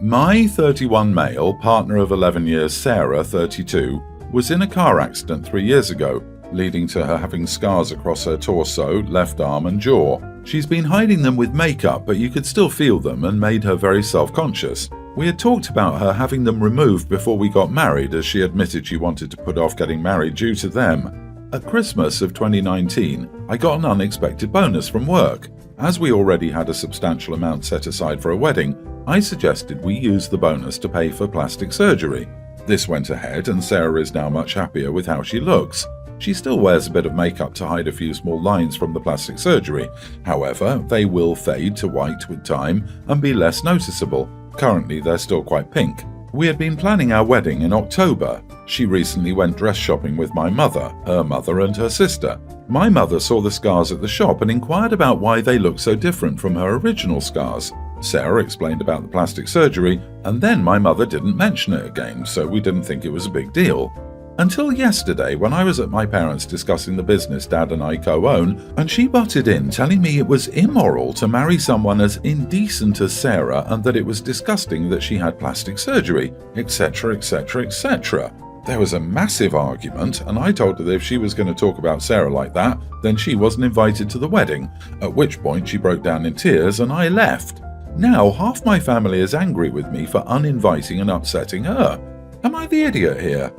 My 31 male, partner of 11 years Sarah, 32, was in a car accident 3 years ago, leading to her having scars across her torso, left arm and jaw. She's been hiding them with makeup, but you could still feel them and made her very self-conscious. We had talked about her having them removed before we got married, as she admitted she wanted to put off getting married due to them. At Christmas of 2019, I got an unexpected bonus from work. As we already had a substantial amount set aside for a wedding, I suggested we use the bonus to pay for plastic surgery. This went ahead and Sarah is now much happier with how she looks. She still wears a bit of makeup to hide a few small lines from the plastic surgery. However, they will fade to white with time and be less noticeable. Currently, they're still quite pink. We had been planning our wedding in October. She recently went dress shopping with my mother, her mother and her sister. My mother saw the scars at the shop and inquired about why they looked so different from her original scars. Sarah explained about the plastic surgery, and then my mother didn't mention it again, so we didn't think it was a big deal. Until yesterday, when I was at my parents' discussing the business Dad and I co-own, and she butted in telling me it was immoral to marry someone as indecent as Sarah and that it was disgusting that she had plastic surgery, etc, etc, etc. There was a massive argument, and I told her that if she was going to talk about Sarah like that, then she wasn't invited to the wedding, at which point she broke down in tears and I left. Now half my family is angry with me for uninviting and upsetting her. Am I the idiot here?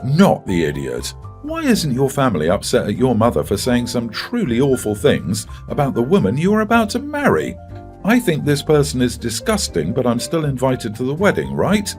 Not the idiot. Why isn't your family upset at your mother for saying some truly awful things about the woman you are about to marry? I think this person is disgusting, but I'm still invited to the wedding, right?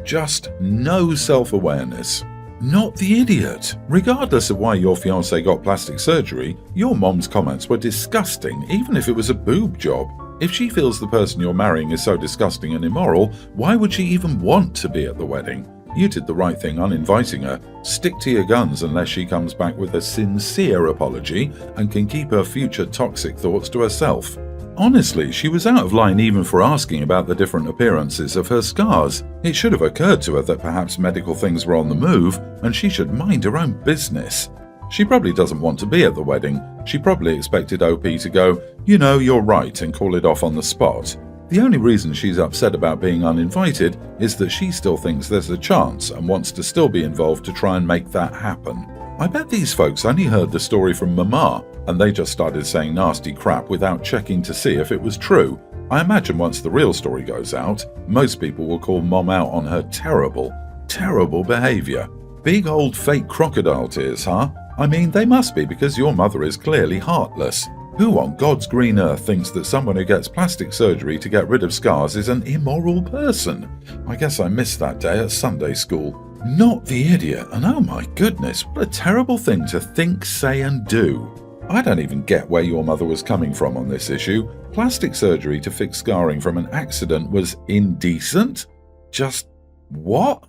Just no self-awareness. Not the idiot. Regardless of why your fiancé got plastic surgery, your mom's comments were disgusting, even if it was a boob job. If she feels the person you're marrying is so disgusting and immoral, why would she even want to be at the wedding? You did the right thing uninviting her. Stick to your guns unless she comes back with a sincere apology and can keep her future toxic thoughts to herself. Honestly, she was out of line even for asking about the different appearances of her scars. It should have occurred to her that perhaps medical things were on the move and she should mind her own business. She probably doesn't want to be at the wedding. She probably expected OP to go, "You know, you're right," and call it off on the spot. The only reason she's upset about being uninvited is that she still thinks there's a chance and wants to still be involved to try and make that happen. I bet these folks only heard the story from Mama and they just started saying nasty crap without checking to see if it was true. I imagine once the real story goes out, most people will call Mom out on her terrible, terrible behaviour. Big old fake crocodile tears, huh? I mean, they must be, because your mother is clearly heartless. Who on God's green earth thinks that someone who gets plastic surgery to get rid of scars is an immoral person? I guess I missed that day at Sunday school. Not the idiot, and oh my goodness, what a terrible thing to think, say and do. I don't even get where your mother was coming from on this issue. Plastic surgery to fix scarring from an accident was indecent? Just what?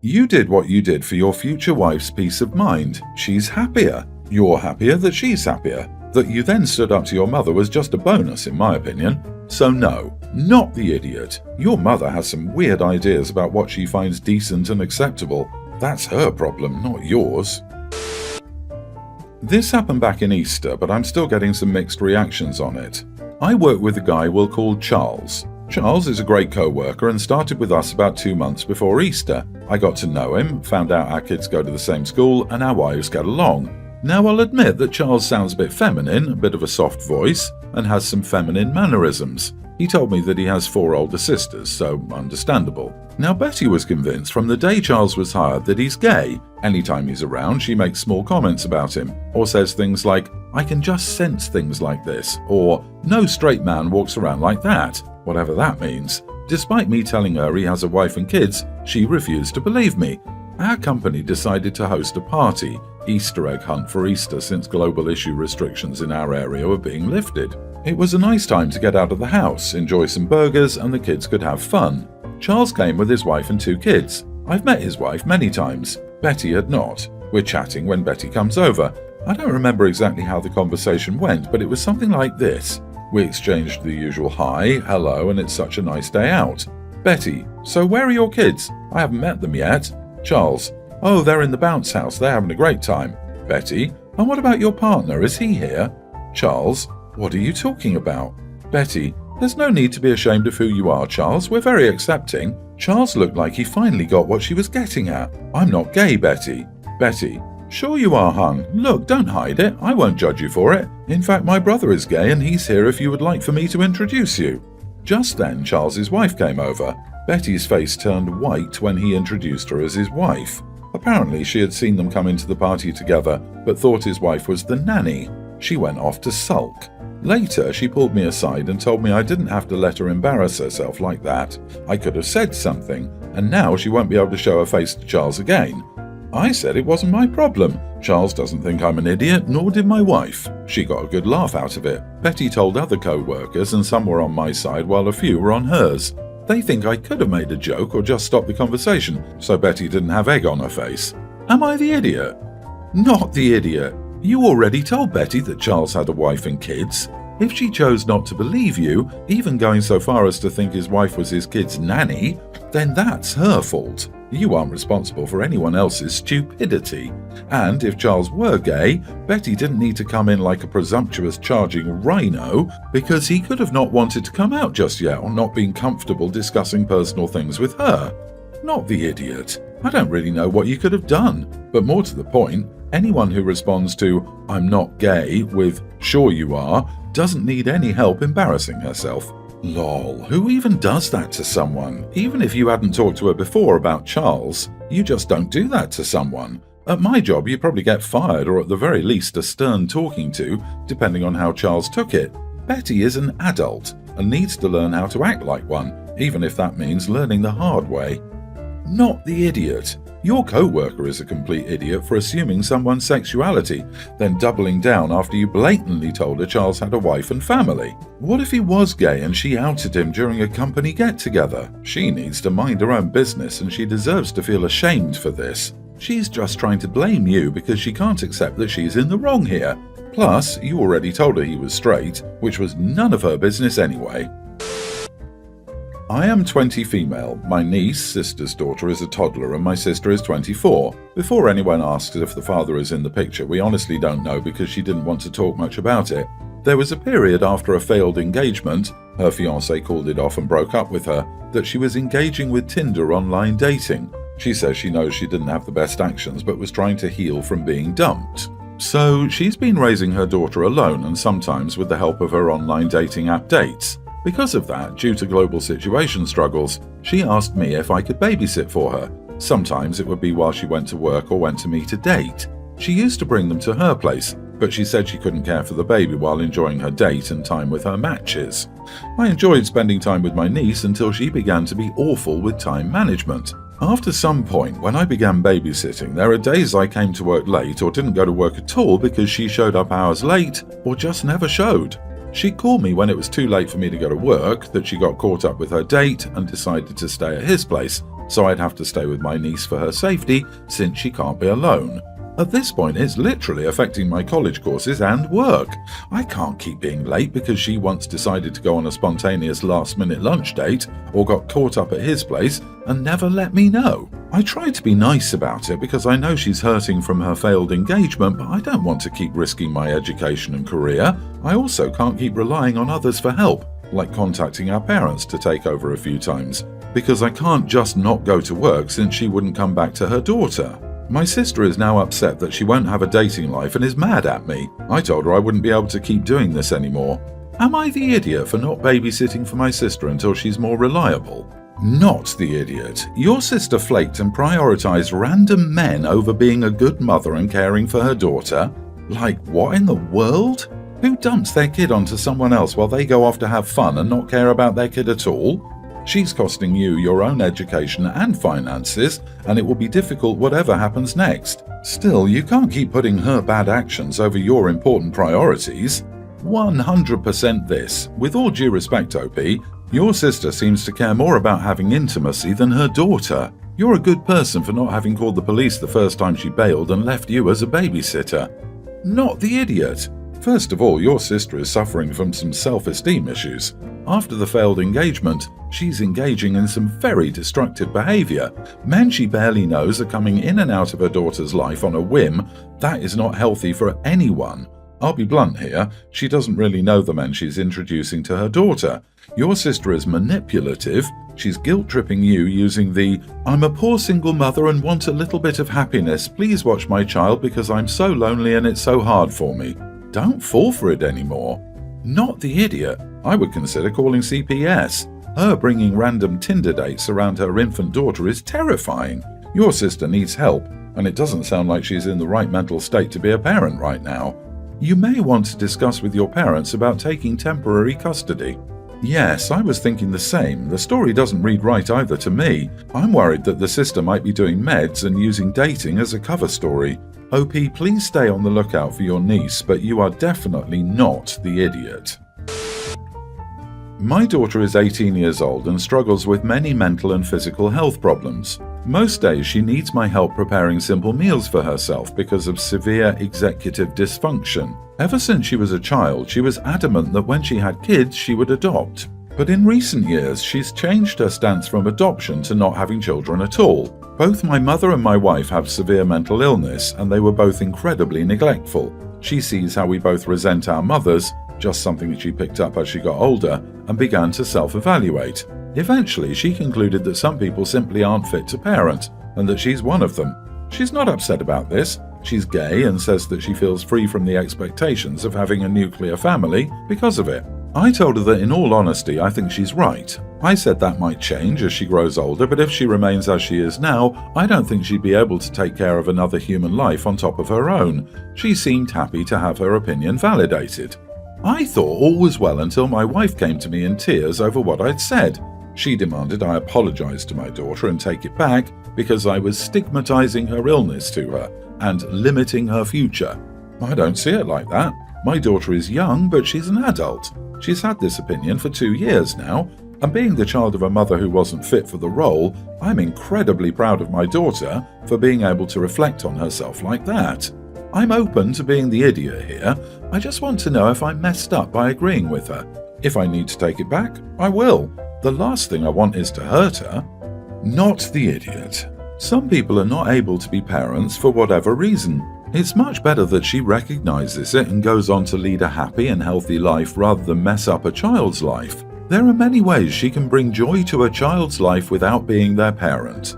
You did what you did for your future wife's peace of mind. She's happier. You're happier that she's happier. That you then stood up to your mother was just a bonus, in my opinion. So no, not the idiot. Your mother has some weird ideas about what she finds decent and acceptable. That's her problem, not yours. This happened back in Easter, but I'm still getting some mixed reactions on it. I work with a guy we'll call Charles. Charles is a great co-worker and started with us about 2 months before Easter. I got to know him, found out our kids go to the same school and our wives get along. Now I'll admit that Charles sounds a bit feminine, a bit of a soft voice, and has some feminine mannerisms. He told me that he has 4 older sisters, so understandable. Now Betty was convinced from the day Charles was hired that he's gay. Anytime he's around, she makes small comments about him, or says things like, "I can just sense things like this," or "No straight man walks around like that," whatever that means. Despite me telling her he has a wife and kids, she refused to believe me. Our company decided to host a party, Easter egg hunt for Easter, since global issue restrictions in our area were being lifted. It was a nice time to get out of the house, enjoy some burgers, and the kids could have fun. Charles came with his wife and 2 kids. I've met his wife many times. Betty had not. We're chatting when Betty comes over. I don't remember exactly how the conversation went, but it was something like this. We exchanged the usual hi, hello, and it's such a nice day out. Betty: "So where are your kids? I haven't met them yet." Charles: "Oh, they're in the bounce house, they're having a great time." Betty: "And what about your partner, is he here?" Charles: "What are you talking about?" Betty: There's no need to be ashamed of who you are, Charles. We're very accepting. Charles looked like he finally got what she was getting at. I'm not gay, Betty. Betty, sure you are, hon. Look, don't hide it. I won't judge you for it. In fact, my brother is gay and he's here if you would like for me to introduce you. Just then, Charles's wife came over. Betty's face turned white when he introduced her as his wife. Apparently, she had seen them come into the party together, but thought his wife was the nanny. She went off to sulk. Later, she pulled me aside and told me I didn't have to let her embarrass herself like that. I could have said something, and now she won't be able to show her face to Charles again. I said it wasn't my problem. Charles doesn't think I'm an idiot, nor did my wife. She got a good laugh out of it. Betty told other co-workers, and some were on my side while a few were on hers. They think I could have made a joke or just stopped the conversation, so Betty didn't have egg on her face. Am I the idiot? Not the idiot. You already told Betty that Charles had a wife and kids. If she chose not to believe you, even going so far as to think his wife was his kid's nanny, then that's her fault. You aren't responsible for anyone else's stupidity. And if Charles were gay, Betty didn't need to come in like a presumptuous charging rhino, because he could have not wanted to come out just yet or not been comfortable discussing personal things with her. Not the idiot. I don't really know what you could have done. But more to the point, anyone who responds to "I'm not gay" with "sure you are" doesn't need any help embarrassing herself. Lol, who even does that to someone? Even if you hadn't talked to her before about Charles, you just don't do that to someone. At my job, you'd probably get fired or at the very least a stern talking to, depending on how Charles took it. Betty is an adult and needs to learn how to act like one, even if that means learning the hard way. Not the idiot. Your co-worker is a complete idiot for assuming someone's sexuality, then doubling down after you blatantly told her Charles had a wife and family. What if he was gay and she outed him during a company get-together? She needs to mind her own business and she deserves to feel ashamed for this. She's just trying to blame you because she can't accept that she's in the wrong here. Plus, you already told her he was straight, which was none of her business anyway. I am 20 female. My niece, sister's daughter, is a toddler and my sister is 24. Before anyone asks if the father is in the picture, we honestly don't know because she didn't want to talk much about it. There was a period after a failed engagement, her fiancé called it off and broke up with her, that she was engaging with Tinder online dating. She says she knows she didn't have the best actions but was trying to heal from being dumped. So she's been raising her daughter alone and sometimes with the help of her online dating app dates. Because of that, due to global situation struggles, she asked me if I could babysit for her. Sometimes it would be while she went to work or went to meet a date. She used to bring them to her place, but she said she couldn't care for the baby while enjoying her date and time with her matches. I enjoyed spending time with my niece until she began to be awful with time management. After some point, when I began babysitting, there are days I came to work late or didn't go to work at all because she showed up hours late or just never showed. She'd call me when it was too late for me to go to work, that she got caught up with her date and decided to stay at his place, so I'd have to stay with my niece for her safety since she can't be alone. At this point, it's literally affecting my college courses and work. I can't keep being late because she once decided to go on a spontaneous last-minute lunch date or got caught up at his place and never let me know. I tried to be nice about it because I know she's hurting from her failed engagement, but I don't want to keep risking my education and career. I also can't keep relying on others for help, like contacting our parents to take over a few times, because I can't just not go to work since she wouldn't come back to her daughter. My sister is now upset that she won't have a dating life and is mad at me. I told her I wouldn't be able to keep doing this anymore. Am I the idiot for not babysitting for my sister until she's more reliable? Not the idiot. Your sister flaked and prioritized random men over being a good mother and caring for her daughter. Like, what in the world? Who dumps their kid onto someone else while they go off to have fun and not care about their kid at all? She's costing you your own education and finances, and it will be difficult whatever happens next. Still, you can't keep putting her bad actions over your important priorities. 100% this. With all due respect, OP, your sister seems to care more about having intimacy than her daughter. You're a good person for not having called the police the first time she bailed and left you as a babysitter. Not the idiot. First of all, your sister is suffering from some self-esteem issues. After the failed engagement, she's engaging in some very destructive behavior. Men she barely knows are coming in and out of her daughter's life on a whim. That is not healthy for anyone. I'll be blunt here, she doesn't really know the men she's introducing to her daughter. Your sister is manipulative. She's guilt-tripping you using the, "I'm a poor single mother and want a little bit of happiness. Please watch my child because I'm so lonely and it's so hard for me." Don't fall for it anymore. Not the idiot. I would consider calling CPS. Her bringing random Tinder dates around her infant daughter is terrifying. Your sister needs help, and it doesn't sound like she's in the right mental state to be a parent right now. You may want to discuss with your parents about taking temporary custody. Yes, I was thinking the same. The story doesn't read right either to me. I'm worried that the sister might be doing meds and using dating as a cover story. OP, please stay on the lookout for your niece, but you are definitely not the idiot. My daughter is 18 years old and struggles with many mental and physical health problems. Most days she needs my help preparing simple meals for herself because of severe executive dysfunction. Ever since she was a child, she was adamant that when she had kids, she would adopt. But in recent years, she's changed her stance from adoption to not having children at all. Both my mother and my wife have severe mental illness, and they were both incredibly neglectful. She sees how we both resent our mothers, just something that she picked up as she got older, and began to self-evaluate. Eventually, she concluded that some people simply aren't fit to parent, and that she's one of them. She's not upset about this. She's gay and says that she feels free from the expectations of having a nuclear family because of it. I told her that in all honesty, I think she's right. I said that might change as she grows older, but if she remains as she is now, I don't think she'd be able to take care of another human life on top of her own. She seemed happy to have her opinion validated. I thought all was well until my wife came to me in tears over what I'd said. She demanded I apologize to my daughter and take it back because I was stigmatizing her illness to her and limiting her future. I don't see it like that. My daughter is young, but she's an adult. She's had this opinion for 2 years now, and being the child of a mother who wasn't fit for the role, I'm incredibly proud of my daughter for being able to reflect on herself like that. I'm open to being the idiot here. I just want to know if I messed up by agreeing with her. If I need to take it back, I will. The last thing I want is to hurt her. Not the idiot. Some people are not able to be parents for whatever reason. It's much better that she recognizes it and goes on to lead a happy and healthy life rather than mess up a child's life. There are many ways she can bring joy to a child's life without being their parent.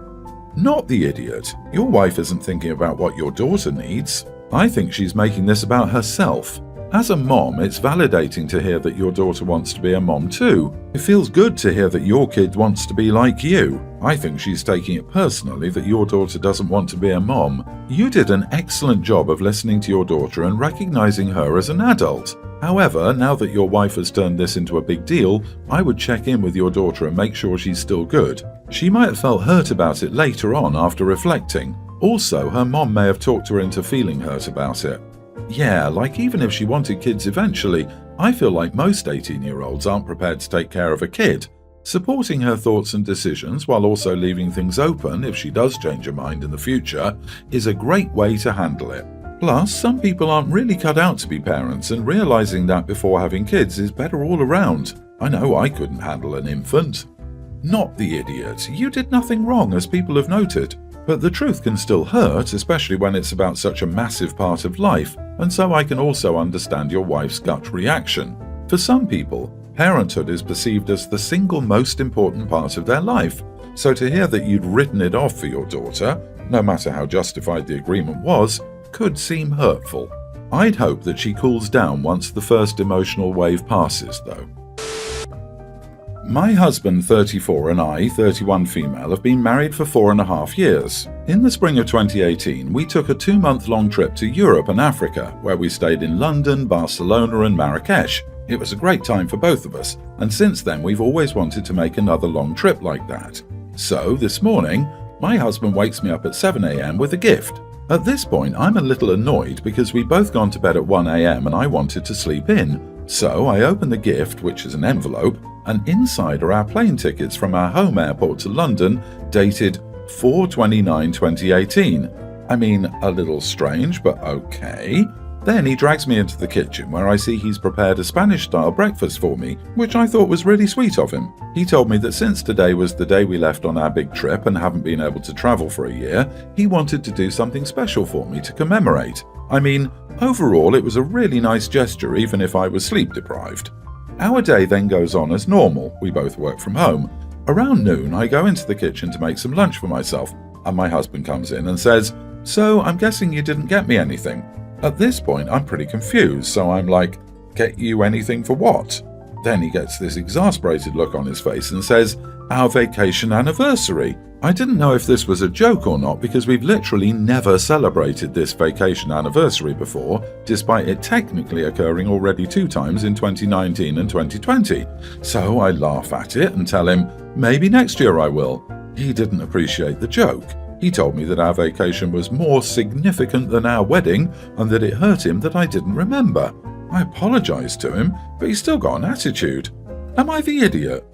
Not the idiot. Your wife isn't thinking about what your daughter needs. I think she's making this about herself. As a mom, it's validating to hear that your daughter wants to be a mom too. It feels good to hear that your kid wants to be like you. I think she's taking it personally that your daughter doesn't want to be a mom. You did an excellent job of listening to your daughter and recognizing her as an adult. However, now that your wife has turned this into a big deal, I would check in with your daughter and make sure she's still good. She might have felt hurt about it later on after reflecting. Also, her mom may have talked her into feeling hurt about it. Yeah, like even if she wanted kids eventually, I feel like most 18-year-olds aren't prepared to take care of a kid. Supporting her thoughts and decisions while also leaving things open if she does change her mind in the future is a great way to handle it. Plus, some people aren't really cut out to be parents, and realizing that before having kids is better all around. I know I couldn't handle an infant. Not the idiot. You did nothing wrong, as people have noted. But the truth can still hurt, especially when it's about such a massive part of life, and so I can also understand your wife's gut reaction. For some people, parenthood is perceived as the single most important part of their life, so to hear that you'd written it off for your daughter, no matter how justified the agreement was, could seem hurtful. I'd hope that she cools down once the first emotional wave passes, though. My husband, 34, and I, 31 female, have been married for 4.5 years. In the spring of 2018, we took a 2-month-long trip to Europe and Africa, where we stayed in London, Barcelona, and Marrakesh. It was a great time for both of us, and since then we've always wanted to make another long trip like that. So, this morning, my husband wakes me up at 7 a.m. with a gift. At this point, I'm a little annoyed because we'd both gone to bed at 1 a.m. and I wanted to sleep in. So I open the gift, which is an envelope, and inside are our plane tickets from our home airport to London, dated 4/29/2018. I mean, a little strange, but okay. Then he drags me into the kitchen where I see he's prepared a Spanish-style breakfast for me, which I thought was really sweet of him. He told me that since today was the day we left on our big trip and haven't been able to travel for a year, he wanted to do something special for me to commemorate. I mean, overall it was a really nice gesture even if I was sleep deprived. Our day then goes on as normal. We both work from home. Around noon I go into the kitchen to make some lunch for myself, and my husband comes in and says, "So I'm guessing you didn't get me anything." At this point, I'm pretty confused, so I'm like, "Get you anything for what?" Then he gets this exasperated look on his face and says, "Our vacation anniversary." I didn't know if this was a joke or not because we've literally never celebrated this vacation anniversary before, despite it technically occurring already 2 times in 2019 and 2020. So I laugh at it and tell him, "Maybe next year I will." He didn't appreciate the joke. He told me that our vacation was more significant than our wedding and that it hurt him that I didn't remember. I apologized to him, but he's still got an attitude. Am I the idiot?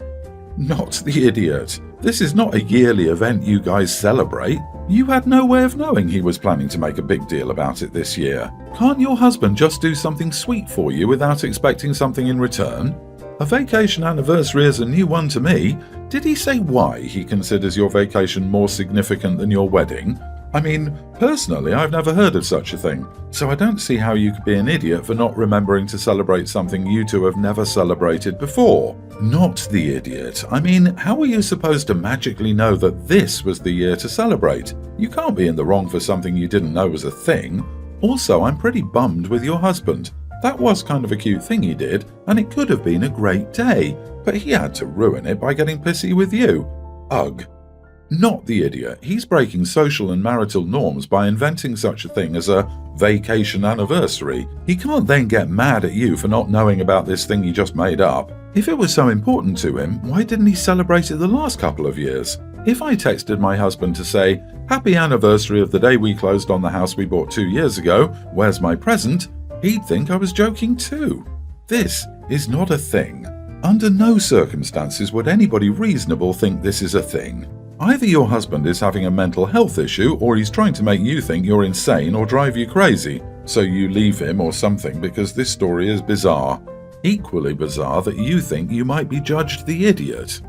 Not the idiot. This is not a yearly event you guys celebrate. You had no way of knowing he was planning to make a big deal about it this year. Can't your husband just do something sweet for you without expecting something in return? A vacation anniversary is a new one to me. Did he say why he considers your vacation more significant than your wedding? I mean, personally, I've never heard of such a thing, so I don't see how you could be an idiot for not remembering to celebrate something you two have never celebrated before. Not the idiot. I mean, how are you supposed to magically know that this was the year to celebrate? You can't be in the wrong for something you didn't know was a thing. Also, I'm pretty bummed with your husband. That was kind of a cute thing he did, and it could have been a great day, but he had to ruin it by getting pissy with you. Ugh. Not the idiot. He's breaking social and marital norms by inventing such a thing as a vacation anniversary. He can't then get mad at you for not knowing about this thing he just made up. If it was so important to him, why didn't he celebrate it the last couple of years? If I texted my husband to say, "Happy anniversary of the day we closed on the house we bought 2 years ago, where's my present?" he'd think I was joking too. This is not a thing. Under no circumstances would anybody reasonable think this is a thing. Either your husband is having a mental health issue or he's trying to make you think you're insane or drive you crazy, so you leave him or something because this story is bizarre. Equally bizarre that you think you might be judged the idiot.